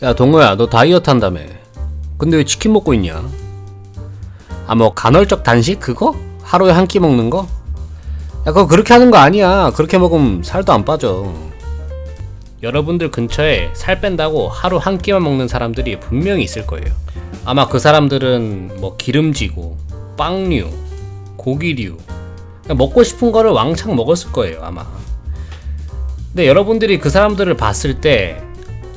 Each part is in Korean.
야 동호야, 너 다이어트 한다며. 근데 왜 치킨 먹고 있냐? 아, 뭐 간헐적 단식 그거? 하루에 한 끼 먹는 거? 야, 그거 그렇게 하는 거 아니야. 그렇게 먹으면 살도 안 빠져. 여러분들 근처에 살 뺀다고 하루 한 끼만 먹는 사람들이 분명히 있을 거예요. 아마 그 사람들은 뭐 기름지고 빵류, 고기류, 먹고 싶은 거를 왕창 먹었을 거예요, 아마. 근데 여러분들이 그 사람들을 봤을 때,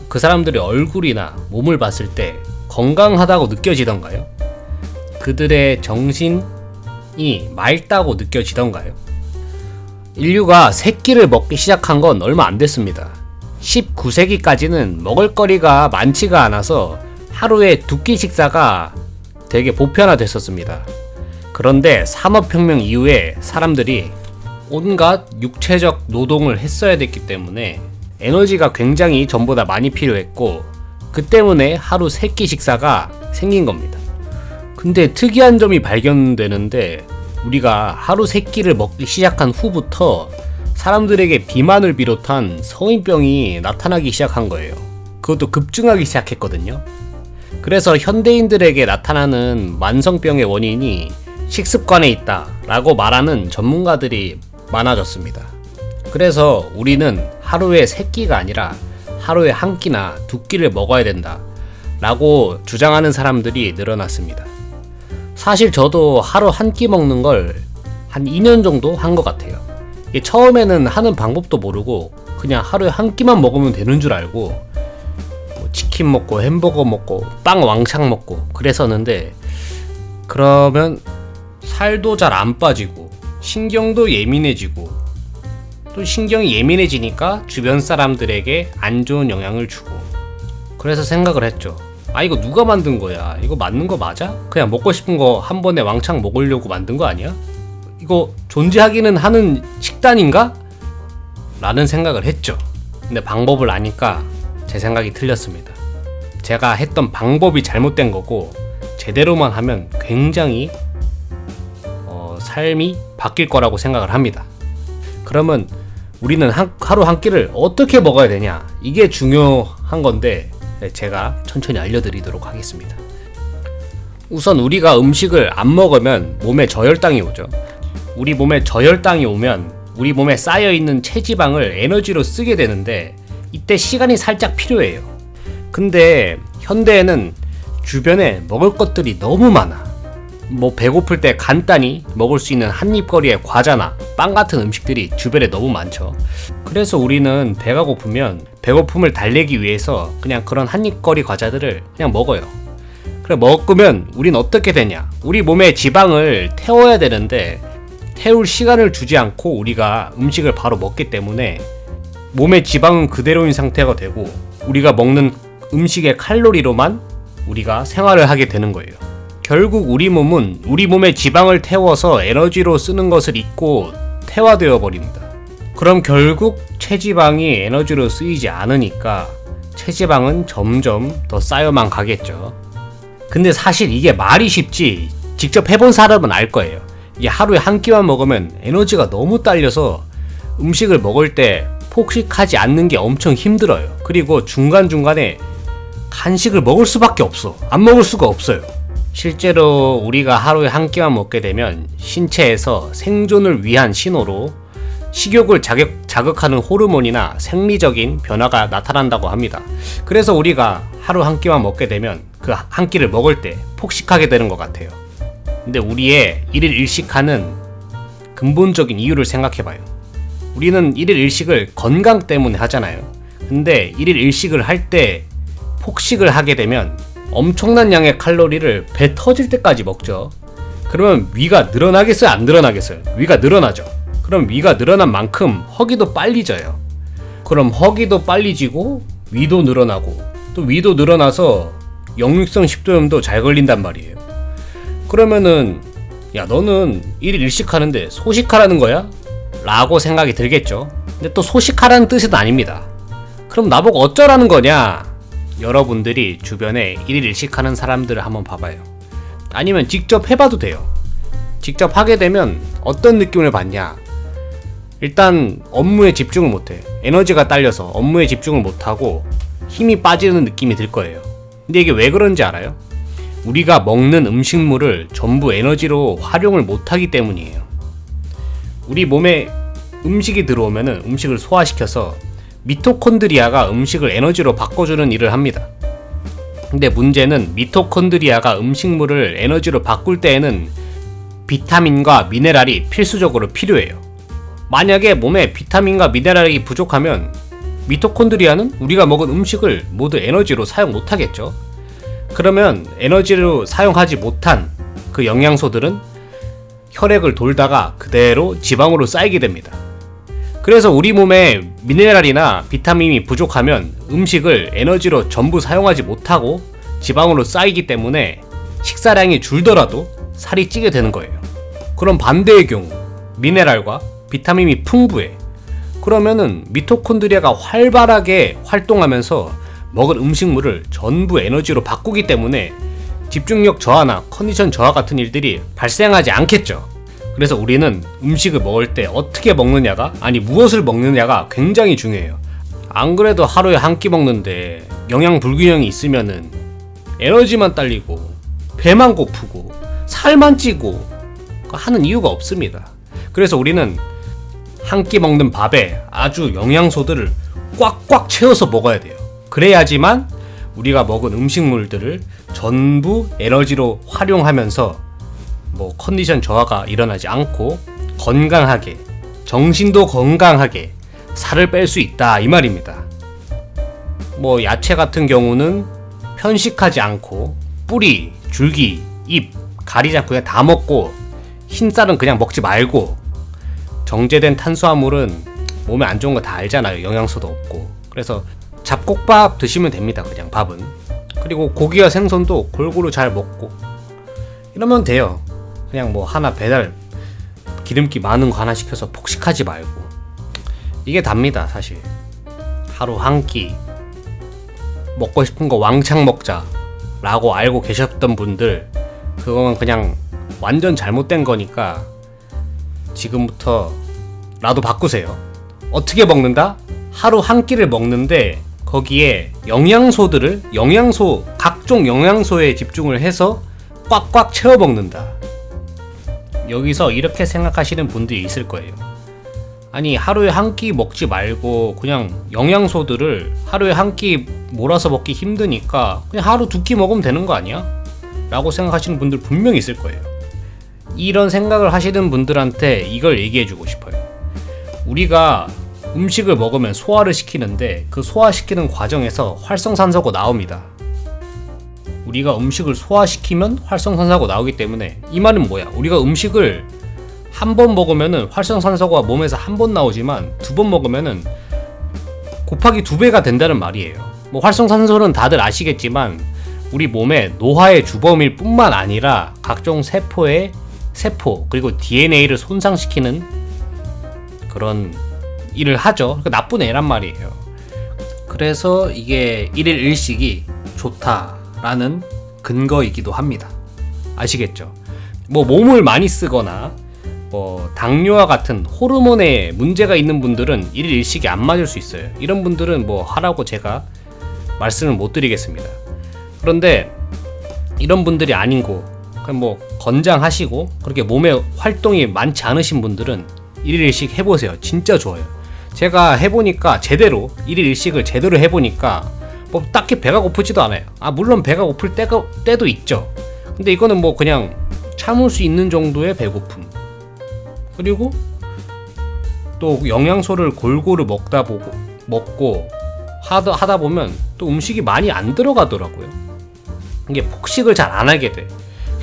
그 사람들의 얼굴이나 몸을 봤을 때 건강하다고 느껴지던가요? 그들의 정신이 맑다고 느껴지던가요? 인류가 새끼를 먹기 시작한 건 얼마 안 됐습니다. 19세기까지는 먹을거리가 많지가 않아서 하루에 2끼 식사가 되게 보편화됐었습니다. 그런데 산업혁명 이후에 사람들이 온갖 육체적 노동을 했어야 됐기 때문에 에너지가 굉장히 전보다 많이 필요했고, 그 때문에 하루 3끼 식사가 생긴 겁니다. 근데 특이한 점이 발견되는데, 우리가 하루 3끼를 먹기 시작한 후부터 사람들에게 비만을 비롯한 성인병이 나타나기 시작한 거예요. 그것도 급증하기 시작했거든요. 그래서 현대인들에게 나타나는 만성병의 원인이 식습관에 있다 라고 말하는 전문가들이 많아졌습니다. 그래서 우리는 하루에 3끼가 아니라 하루에 1끼나 2끼를 먹어야 된다 라고 주장하는 사람들이 늘어났습니다. 사실 저도 하루 1끼 먹는 걸 한 2년 정도 한 것 같아요. 처음에는 하는 방법도 모르고 그냥 하루에 1끼만 먹으면 되는 줄 알고 뭐 치킨 먹고 햄버거 먹고 빵 왕창 먹고 그랬었는데, 그러면 살도 잘 안 빠지고 신경도 예민해지고, 또 신경이 예민해지니까 주변 사람들에게 안 좋은 영향을 주고, 그래서 생각을 했죠. 아, 이거 누가 만든 거야? 이거 맞는 거 맞아? 그냥 먹고 싶은 거 한 번에 왕창 먹으려고 만든 거 아니야? 이거 존재하기는 하는 식단인가? 라는 생각을 했죠. 근데 방법을 아니까 제 생각이 틀렸습니다. 제가 했던 방법이 잘못된 거고, 제대로만 하면 굉장히 삶이 바뀔 거라고 생각을 합니다. 그러면 우리는 하루 한 끼를 어떻게 먹어야 되냐, 이게 중요한 건데 제가 천천히 알려드리도록 하겠습니다. 우선 우리가 음식을 안 먹으면 몸에 저혈당이 오죠. 우리 몸에 저혈당이 오면 우리 몸에 쌓여있는 체지방을 에너지로 쓰게 되는데, 이때 시간이 살짝 필요해요. 근데 현대에는 주변에 먹을 것들이 너무 많아. 뭐 배고플 때 간단히 먹을 수 있는 한입거리의 과자나 빵 같은 음식들이 주변에 너무 많죠. 그래서 우리는 배가 고프면 배고픔을 달래기 위해서 그냥 그런 한입거리 과자들을 그냥 먹어요. 그래, 먹으면 우린 어떻게 되냐, 우리 몸에 지방을 태워야 되는데 태울 시간을 주지 않고 우리가 음식을 바로 먹기 때문에 몸에 지방은 그대로인 상태가 되고, 우리가 먹는 음식의 칼로리로만 우리가 생활을 하게 되는 거예요. 결국 우리 몸은 우리 몸에 지방을 태워서 에너지로 쓰는 것을 잊고 태화되어 버립니다. 그럼 결국 체지방이 에너지로 쓰이지 않으니까 체지방은 점점 더 쌓여만 가겠죠. 근데 사실 이게 말이 쉽지 직접 해본 사람은 알 거예요. 이게 하루에 1끼만 먹으면 에너지가 너무 딸려서 음식을 먹을 때 폭식하지 않는 게 엄청 힘들어요. 그리고 중간중간에 간식을 먹을 수밖에 없어. 안 먹을 수가 없어요. 실제로 우리가 하루에 1끼만 먹게 되면 신체에서 생존을 위한 신호로 식욕을 자극하는 호르몬이나 생리적인 변화가 나타난다고 합니다. 그래서 우리가 하루 1끼만 먹게 되면 그 1끼를 먹을 때 폭식하게 되는 것 같아요. 근데 우리의 일일 일식하는 근본적인 이유를 생각해봐요. 우리는 일일 일식을 건강 때문에 하잖아요. 근데 일일 일식을 할 때 폭식을 하게 되면 엄청난 양의 칼로리를 배 터질 때까지 먹죠. 그러면 위가 늘어나겠어요? 안 늘어나겠어요? 위가 늘어나죠. 그럼 위가 늘어난 만큼 허기도 빨리 져요. 그럼 허기도 빨리 지고 위도 늘어나고, 또 위도 늘어나서 역류성 식도염도 잘 걸린단 말이에요. 그러면은 야, 너는 일일 일식하는데 소식하라는 거야? 라고 생각이 들겠죠. 근데 또 소식하라는 뜻은 아닙니다. 그럼 나보고 어쩌라는 거냐? 여러분들이 주변에 일일 일식하는 사람들을 한번 봐봐요. 아니면 직접 해봐도 돼요. 직접 하게 되면 어떤 느낌을 받냐? 일단 업무에 집중을 못해. 에너지가 딸려서 업무에 집중을 못하고 힘이 빠지는 느낌이 들 거예요. 근데 이게 왜 그런지 알아요? 우리가 먹는 음식물을 전부 에너지로 활용을 못하기 때문이에요. 우리 몸에 음식이 들어오면은 음식을 소화시켜서 미토콘드리아가 음식을 에너지로 바꿔주는 일을 합니다. 근데 문제는 미토콘드리아가 음식물을 에너지로 바꿀 때에는 비타민과 미네랄이 필수적으로 필요해요. 만약에 몸에 비타민과 미네랄이 부족하면 미토콘드리아는 우리가 먹은 음식을 모두 에너지로 사용 못하겠죠. 그러면 에너지로 사용하지 못한 그 영양소들은 혈액을 돌다가 그대로 지방으로 쌓이게 됩니다. 그래서 우리 몸에 미네랄이나 비타민이 부족하면 음식을 에너지로 전부 사용하지 못하고 지방으로 쌓이기 때문에 식사량이 줄더라도 살이 찌게 되는 거예요. 그럼 반대의 경우 미네랄과 비타민이 풍부해. 그러면은 미토콘드리아가 활발하게 활동하면서 먹은 음식물을 전부 에너지로 바꾸기 때문에 집중력 저하나 컨디션 저하 같은 일들이 발생하지 않겠죠. 그래서 우리는 음식을 먹을 때 어떻게 먹느냐가, 아니 무엇을 먹느냐가 굉장히 중요해요. 안 그래도 하루에 한 끼 먹는데 영양 불균형이 있으면은 에너지만 딸리고 배만 고프고 살만 찌고 하는 이유가 없습니다. 그래서 우리는 한 끼 먹는 밥에 아주 영양소들을 꽉꽉 채워서 먹어야 돼요. 그래야지만 우리가 먹은 음식물들을 전부 에너지로 활용하면서 컨디션 저하가 일어나지 않고 건강하게, 정신도 건강하게 살을 뺄 수 있다 이 말입니다. 야채 같은 경우는 편식하지 않고 뿌리, 줄기, 잎 가리지 않고 그냥 다 먹고, 흰쌀은 그냥 먹지 말고, 정제된 탄수화물은 몸에 안 좋은 거 다 알잖아요. 영양소도 없고. 그래서 잡곡밥 드시면 됩니다. 그냥 밥은. 그리고 고기와 생선도 골고루 잘 먹고 이러면 돼요. 그냥 하나 배달 기름기 많은 거 하나 시켜서 폭식하지 말고. 이게 답니다. 사실 하루 한 끼 먹고 싶은 거 왕창 먹자 라고 알고 계셨던 분들, 그건 그냥 완전 잘못된 거니까 지금부터 라도 바꾸세요. 어떻게 먹는다? 하루 한 끼를 먹는데 거기에 각종 영양소에 집중을 해서 꽉꽉 채워 먹는다. 여기서 이렇게 생각하시는 분들이 있을 거예요. 아니, 하루에 한 끼 먹지 말고 그냥 영양소들을 하루에 한 끼 몰아서 먹기 힘드니까 그냥 하루 두 끼 먹으면 되는 거 아니야? 라고 생각하시는 분들 분명히 있을 거예요. 이런 생각을 하시는 분들한테 이걸 얘기해주고 싶어요. 우리가 음식을 먹으면 소화를 시키는데 그 소화시키는 과정에서 활성산소가 나옵니다. 우리가 음식을 소화시키면 활성산소가 나오기 때문에, 이 말은 뭐야? 우리가 음식을 한 번 먹으면은 활성산소가 몸에서 한 번 나오지만 두 번 먹으면은 곱하기 2배가 된다는 말이에요. 활성산소는 다들 아시겠지만 우리 몸의 노화의 주범일 뿐만 아니라 각종 세포 그리고 DNA를 손상시키는 그런 일을 하죠. 나쁜 애란 말이에요. 그래서 이게 1일 1식이 좋다라는 근거이기도 합니다. 아시겠죠? 몸을 많이 쓰거나 당뇨와 같은 호르몬에 문제가 있는 분들은 1일 1식이 안 맞을 수 있어요. 이런 분들은 하라고 제가 말씀을 못 드리겠습니다. 그런데 이런 분들이 아니고 그냥 건장하시고 그렇게 몸에 활동이 많지 않으신 분들은 1일 1식 해보세요. 진짜 좋아요. 제가 해보니까 1일 1식을 제대로 해보니까 딱히 배가 고프지도 않아요. 물론 배가 고플 때도 있죠. 근데 이거는 그냥 참을 수 있는 정도의 배고픔, 그리고 또 영양소를 골고루 먹고 하다 보면 또 음식이 많이 안 들어가더라고요. 이게 폭식을 잘 안 하게 돼.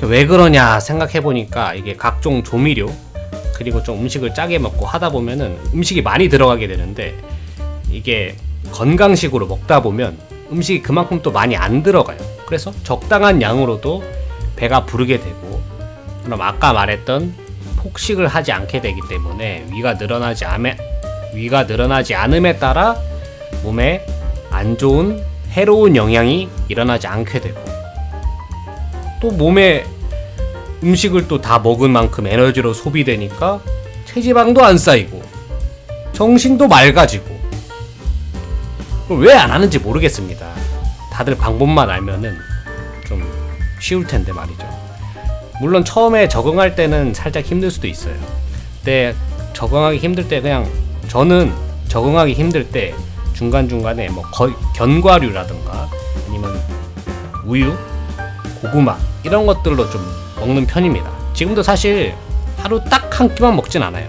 왜 그러냐 생각해보니까 이게 각종 조미료 그리고 좀 음식을 짜게 먹고 하다 보면은 음식이 많이 들어가게 되는데, 이게 건강식으로 먹다 보면 음식이 그만큼 또 많이 안 들어가요. 그래서 적당한 양으로도 배가 부르게 되고, 그럼 아까 말했던 폭식을 하지 않게 되기 때문에 위가 늘어나지 않음에 따라 몸에 안 좋은 해로운 영향이 일어나지 않게 되고, 또 몸에 음식을 또 다 먹은 만큼 에너지로 소비되니까 체지방도 안 쌓이고 정신도 맑아지고 왜 안 하는지 모르겠습니다. 다들 방법만 알면은 좀 쉬울 텐데 말이죠. 물론 처음에 적응할 때는 살짝 힘들 수도 있어요. 근데 적응하기 힘들 때 그냥 저는 적응하기 힘들 때 중간중간에 뭐 견과류라든가 아니면 우유, 고구마 이런 것들로 좀 먹는 편입니다. 지금도 사실 하루 딱 한 끼만 먹진 않아요.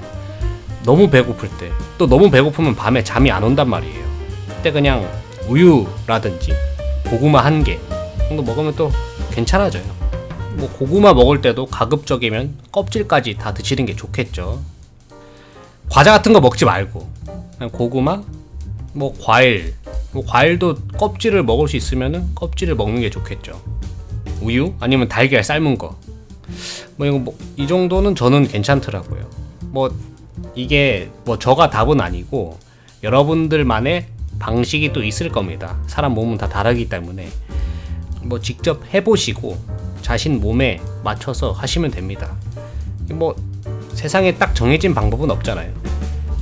너무 배고플 때, 또 너무 배고프면 밤에 잠이 안 온단 말이에요. 그때 그냥 우유라든지 고구마 한 개 정도 먹으면 또 괜찮아져요. 뭐 고구마 먹을 때도 가급적이면 껍질까지 다 드시는 게 좋겠죠. 과자 같은 거 먹지 말고 그냥 고구마, 뭐 과일, 뭐 과일도 껍질을 먹을 수 있으면은 껍질을 먹는 게 좋겠죠. 우유 아니면 달걀 삶은 거. 뭐 이거 뭐 이 정도는 저는 괜찮더라고요. 뭐 이게 뭐 저가 답은 아니고 여러분들만의 방식이 또 있을 겁니다. 사람 몸은 다 다르기 때문에 뭐 직접 해보시고 자신 몸에 맞춰서 하시면 됩니다. 뭐 세상에 딱 정해진 방법은 없잖아요.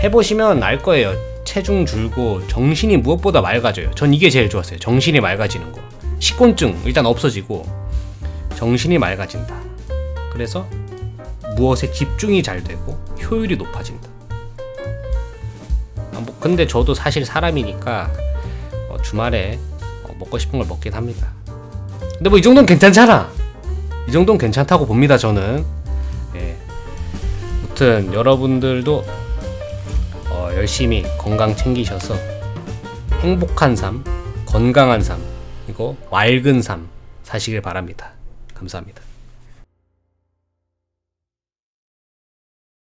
해보시면 알 거예요. 체중 줄고 정신이 무엇보다 맑아져요. 전 이게 제일 좋았어요. 정신이 맑아지는 거. 식곤증 일단 없어지고 정신이 맑아진다. 그래서 무엇에 집중이 잘 되고 효율이 높아진다. 뭐 근데 저도 사실 사람이니까 주말에 먹고 싶은 걸 먹긴 합니다. 근데 뭐 이 정도는 괜찮잖아. 이 정도는 괜찮다고 봅니다. 저는. 예. 아무튼 여러분들도 열심히 건강 챙기셔서 행복한 삶, 건강한 삶, 그리고 맑은 삶 사시길 바랍니다. 감사합니다.